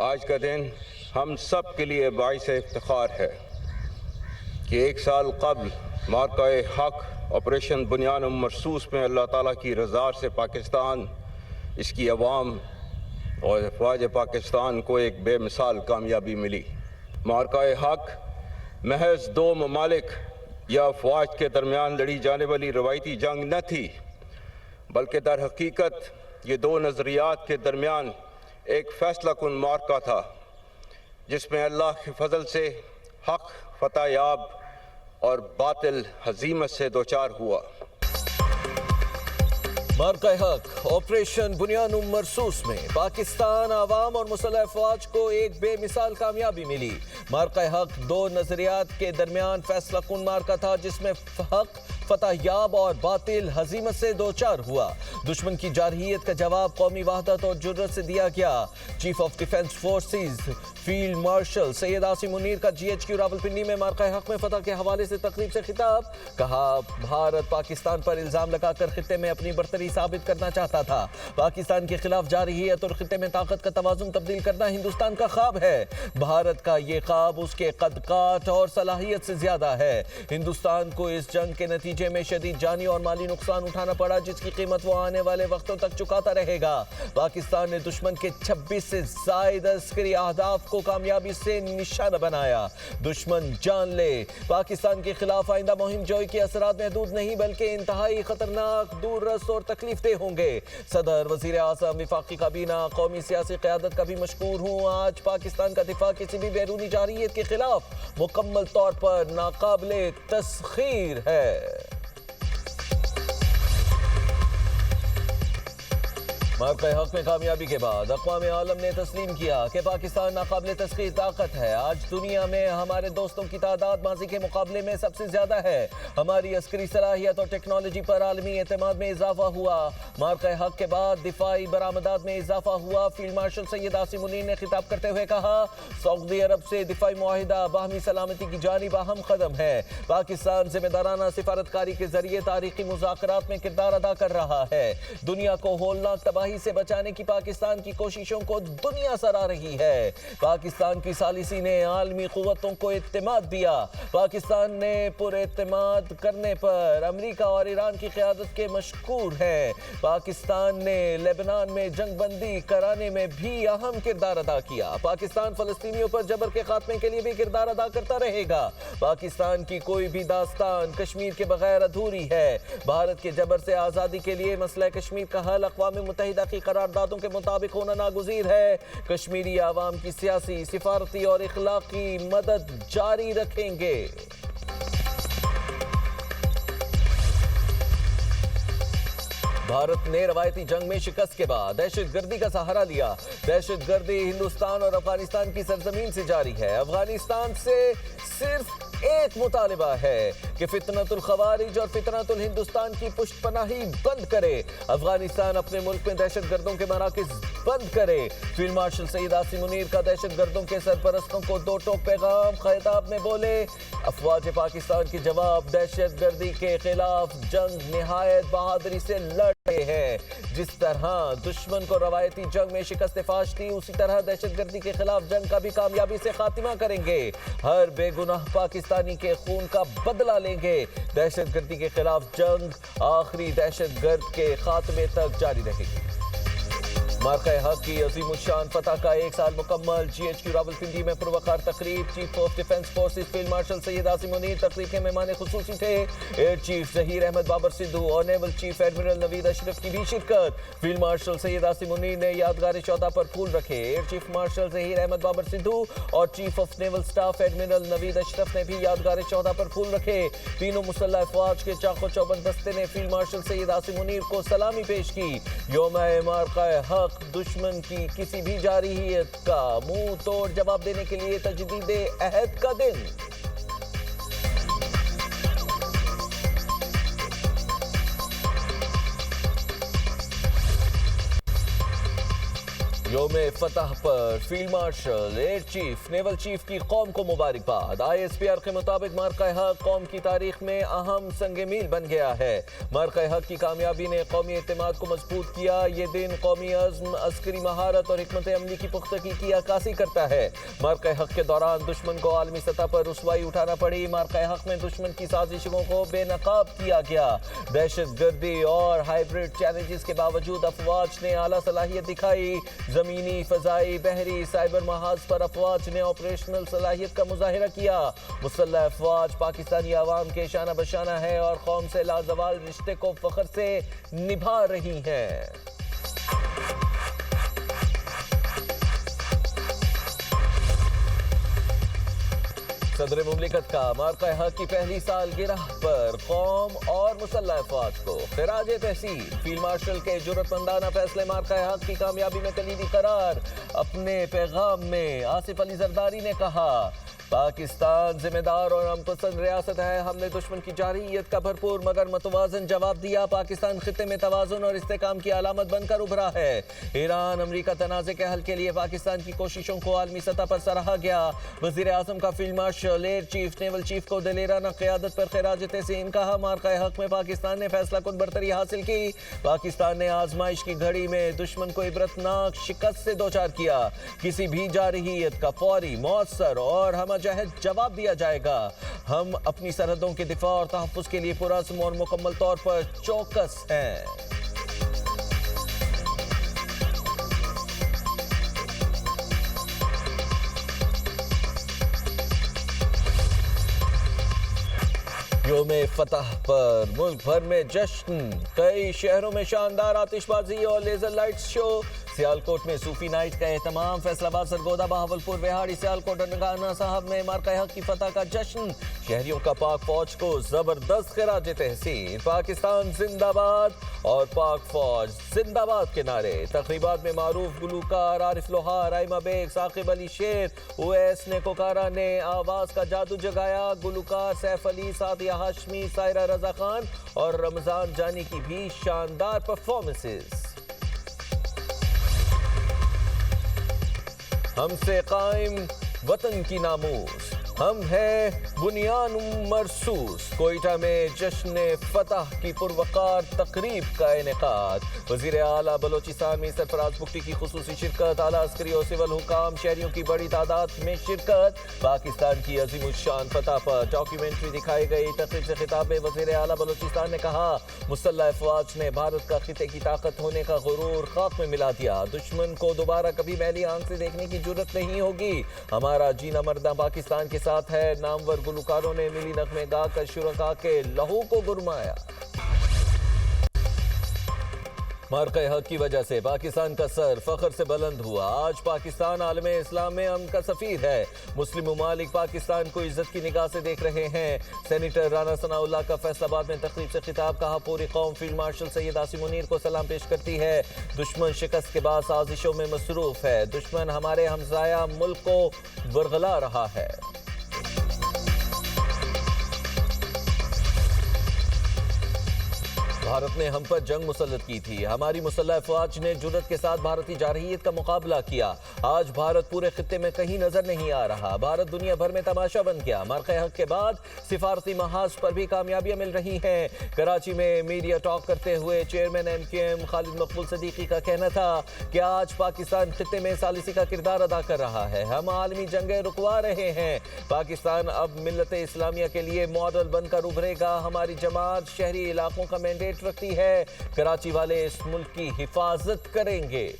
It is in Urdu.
آج کا دن ہم سب کے لیے باعث افتخار ہے کہ 1 سال قبل معرکہ حق آپریشن بنیان مرصوص میں اللہ تعالیٰ کی رضا سے پاکستان، اس کی عوام اور افواج پاکستان کو ایک بے مثال کامیابی ملی۔ معرکہ حق محض 2 ممالک یا افواج کے درمیان لڑی جانے والی روایتی جنگ نہ تھی، بلکہ در حقیقت یہ 2 نظریات کے درمیان ایک فیصلہ کن معرکہ تھا، جس میں اللہ کے فضل سے حق فتح یاب اور باطل ہزیمت سے دوچار ہوا۔ معرکہ حق آپریشن بنیان مرصوص میں پاکستان عوام اور مسلح افواج کو ایک بے مثال کامیابی ملی۔ معرکہ حق 2 نظریات کے درمیان فیصلہ کن معرکہ تھا، جس میں حق فتح یاب اور باطل ہزیمت سے دوچار ہوا۔ دشمن کی جارحیت کا جواب قومی وحدت اور جرأت سے دیا گیا۔ Chief of defence forces field marshal Syed Asim Munir کا GHQ راولپنڈی میں معرکہ حق میں فتح کے حوالے سے تقریب سے خطاب، کہا بھارت پاکستان پر الزام لگا کر خطے میں اپنی برتری ثابت کرنا چاہتا تھا۔ پاکستان کے خلاف جارحیت اور خطے میں طاقت کا توازن تبدیل کرنا ہندوستان کا خواب ہے۔ بھارت کا یہ خواب اس کے قد کاٹ اور صلاحیت سے زیادہ ہے۔ ہندوستان کو اس جنگ کے نتیجے میں شدید جانی اور مالی نقصان اٹھانا پڑا، جس کی قیمت وہ آنے والے وقتوں تک چکاتا رہے گا۔ پاکستان نے دشمن کے 26 سے زائد عسکری اہداف کو کامیابی سے نشانہ بنایا۔ دشمن جان لے، پاکستان کے خلاف آئندہ مہم جوئی کے اثرات محدود نہیں بلکہ انتہائی خطرناک، دور رس اور تکلیف دہ ہوں گے۔ صدر، وزیر اعظم، وفاقی کابینہ، قومی سیاسی قیادت کا بھی مشکور ہوں۔ آج پاکستان کا دفاع کسی بھی بیرونی جارحیت کے خلاف مکمل طور پر ناقابل تسخیر ہے۔ معرکہ حق میں کامیابی کے بعد اقوام عالم نے تسلیم کیا کہ پاکستان ناقابل تسخیر طاقت ہے۔ آج دنیا میں ہمارے دوستوں کی تعداد ماضی کے مقابلے میں سب سے زیادہ ہے۔ ہماری عسکری صلاحیت اور ٹیکنالوجی پر عالمی اعتماد میں اضافہ ہوا۔ معرکہ حق کے بعد دفاعی برآمدات میں اضافہ ہوا۔ فیلڈ مارشل سید عاصم منیر نے خطاب کرتے ہوئے کہا، سعودی عرب سے دفاعی معاہدہ باہمی سلامتی کی جانب اہم قدم ہے۔ پاکستان ذمہ دارانہ سفارتکاری کے ذریعے تاریخی مذاکرات میں کردار ادا کر رہا ہے۔ دنیا کو ہولناک تباہی سے بچانے کی پاکستان کی کوششوں کو دنیا سراہ رہی ہے۔ پاکستان کی ثالثی نے عالمی قوتوں کو اعتماد دیا۔ پاکستان نے پر اعتماد کرنے پر امریکہ اور ایران کی قیادت کے مشکور ہیں۔ پاکستان نے لبنان میں جنگ بندی کرانے میں بھی اہم کردار ادا کیا۔ پاکستان فلسطینیوں پر جبر کے خاتمے کے لیے بھی کردار ادا کرتا رہے گا۔ پاکستان کی کوئی بھی داستان کشمیر کے بغیر ادھوری ہے۔ بھارت کے جبر سے آزادی کے لیے مسئلہ کشمیر کا حل اقوام متحدہ کی قراردادوں کے مطابق ہونا ناگزیر ہے۔ کشمیری عوام کی سیاسی، سفارتی اور اخلاقی مدد جاری رکھیں گے۔ بھارت نے روایتی جنگ میں شکست کے بعد دہشت گردی کا سہارا لیا۔ دہشت گردی ہندوستان اور افغانستان کی سرزمین سے جاری ہے۔ افغانستان سے صرف ایک مطالبہ ہے کہ فتنۃ الخوارج اور فتنۃ الہندوستان کی پشت پناہی بند کرے۔ افغانستان اپنے ملک میں دہشت گردوں کے مراکز بند کرے۔ فیلڈ مارشل سید عاصم منیر کا دہشت گردوں کے سرپرستوں کو 2 ٹوک پیغام خطاب میں بولے، افواج پاکستان کے جواب دہشت گردی کے خلاف جنگ نہایت بہادری سے لڑ رہے ہیں۔ جس طرح دشمن کو روایتی جنگ میں شکست فاش تھی، اسی طرح دہشت گردی کے خلاف جنگ کا بھی کامیابی سے خاتمہ کریں گے۔ ہر بے گناہ پاکستانی کے خون کا بدلہ لیں گے۔ دہشت گردی کے خلاف جنگ آخری دہشت گرد کے خاتمے تک جاری رہے گی۔ معرکہ حق کی عظیم الشان فتح کا 1 سال مکمل۔ GHQ راولپنڈی میں پروقار تقریب، chief of defence forces field marshal Syed Asim Munir تقریب کے مہمان خصوصی تھے۔ ایئر چیف ظہیر احمد بابر سدھو اور naval chief admiral Naveed Ashraf کی بھی شرکت۔ فیلڈ مارشل سید عاصم منیر نے یادگار شہداء پر پھول رکھے۔ Air chief marshal Zaheer Ahmed Babar Sidhu اور chief of naval staff admiral Naveed Ashraf نے بھی یادگار شہداء پر پھول رکھے۔ تینوں مسلح افواج کے چاق و چوبند دستے نے فیلڈ مارشل سید عاصم منیر کو سلامی پیش کی۔ یوم معرکہ حق دشمن کی کسی بھی جارحیت کا منہ توڑ جواب دینے کے لیے تجدید عہد کا دن۔ یوم فتح پر field marshal air chief naval chief کی قوم کو مبارکباد ISPR کے مطابق مارکہ حق قوم کی تاریخ میں اہم سنگ میل بن گیا ہے مارکہ حق کی کامیابی نے قومی اعتماد کو مضبوط کیا یہ دن قومی عزم عسکری مہارت اور حکمت عملی کی پختگی کی عکاسی کرتا ہے مارکہ حق کے دوران دشمن کو عالمی سطح پر رسوائی اٹھانا پڑی مارکہ حق میں دشمن کی سازشوں کو بے نقاب کیا گیا دہشت گردی اور ہائیبرڈ چیلنجز کے باوجود افواج نے اعلیٰ صلاحیت دکھائی زمینی فضائی بحری سائبر محاذ پر افواج نے آپریشنل صلاحیت کا مظاہرہ کیا مسلح افواج پاکستانی عوام کے شانہ بشانہ ہے اور قوم سے لازوال رشتے کو فخر سے نبھا رہی ہیں صدر مملکت کا مارکہ حق کی پہلی سالگرہ پر قوم اور مسلح افواج کو خراج تحسین فیلڈ مارشل کے جرأتمندانہ فیصلے مارکہ حق کی کامیابی میں کلیدی قرار اپنے پیغام میں آصف علی زرداری نے کہا پاکستان ذمہ دار اور ہم پسند ریاست ہے ہم نے دشمن کی جارحیت کا بھرپور مگر متوازن جواب دیا پاکستان خطے میں توازن اور استحکام کی علامت بن کر ابھرا ہے ایران امریکہ تنازع کے حل کے لیے پاکستان کی کوششوں کو عالمی سطح پر سراہا گیا وزیر اعظم کا field marshal air chief naval chief کو دلیرانہ قیادت پر خراج تحسین کہا مارکہ حق میں پاکستان نے فیصلہ کن برتری حاصل کی پاکستان نے آزمائش کی گھڑی میں دشمن کو عبرتناک شکست سے دوچار کیا کسی بھی جارحیت کا فوری مؤثر اور ہم جہد جواب دیا جائے گا ہم اپنی سرحدوں کے دفاع اور تحفظ کے لیے پرعزم اور مکمل طور پر چوکس ہیں یوم فتح پر ملک بھر میں جشن کئی شہروں میں شاندار آتش بازی اور لیزر لائٹس شو سیالکوٹ میں صوفی نائٹ کا اہتمام فیصل آباد سرگودا بہاولپور بہاڑی سیالکوٹ اور نگانا صاحب میں مارکہ حق کی فتح کا جشن شہریوں کا پاک فوج کو زبردست خراج تحسین پاکستان زندہ باد اور پاک فوج زندہ باد کے نعرے تقریبات میں معروف گلوکار عارف لوہار رائمہ بیگ ثاقب علی شیر اویس نیکوکارا نے آواز کا جادو جگایا گلوکار سیف علی سعدیہ ہاشمی سائرہ رضا خان اور رمضان جانی کی بھی شاندار پرفارمنسز ہم سے قائم وطن کی ناموس ہم ہے بنیان مرصوص کوئٹہ میں جشن فتح کی پروقار تقریب کا انعقاد وزیر اعلیٰ بلوچستان میں سرفراز بگٹی کی خصوصی شرکت اعلیٰ عسکری اور سول حکام شہریوں کی بڑی تعداد میں شرکت پاکستان کی عظیم الشان فتح پر ڈاکیومنٹری دکھائی گئی تقریب سے خطاب میں وزیر اعلیٰ بلوچستان نے کہا مسلح افواج نے بھارت کا خطے کی طاقت ہونے کا غرور خاک میں ملا دیا دشمن کو دوبارہ کبھی میلی آنکھ سے دیکھنے کی جرت نہیں ہوگی ہمارا جینا مرنا پاکستان کے ساتھ ہے نامور گلوکاروں نے ملی نغمے گا کر شرکا کے لہو کو گرمایا مارکہ حق کی وجہ سے پاکستان کا سر فخر سے بلند ہوا آج پاکستان عالم اسلام میں امن کا سفیر ہے مسلم ممالک پاکستان کو عزت کی نگاہ سے دیکھ رہے ہیں سینیٹر رانا ثناء اللہ کا فیصل آباد میں تقریب سے خطاب کہا پوری قوم فیلڈ مارشل سید عاصم منیر کو سلام پیش کرتی ہے دشمن شکست کے بعد سازشوں میں مصروف ہے دشمن ہمارے ہمسایہ ملک کو ورغلا رہا ہے بھارت نے ہم پر جنگ مسلط کی تھی ہماری مسلح افواج نے جرأت کے ساتھ بھارتی جارحیت کا مقابلہ کیا آج بھارت پورے خطے میں کہیں نظر نہیں آ رہا بھارت دنیا بھر میں تماشا بن گیا مارکہ حق کے بعد سفارتی محاذ پر بھی کامیابیاں مل رہی ہیں کراچی میں میڈیا ٹاک کرتے ہوئے چیئرمین MKM خالد مقبول صدیقی کا کہنا تھا کہ آج پاکستان خطے میں ثالثی کا کردار ادا کر رہا ہے ہم عالمی جنگیں رکوا رہے ہیں پاکستان اب ملت اسلامیہ کے لیے ماڈل بن کر ابھرے گا ہماری جماعت شہری علاقوں کا مینڈیٹ رکھتی ہے کراچی والے اس ملک کی حفاظت کریں گے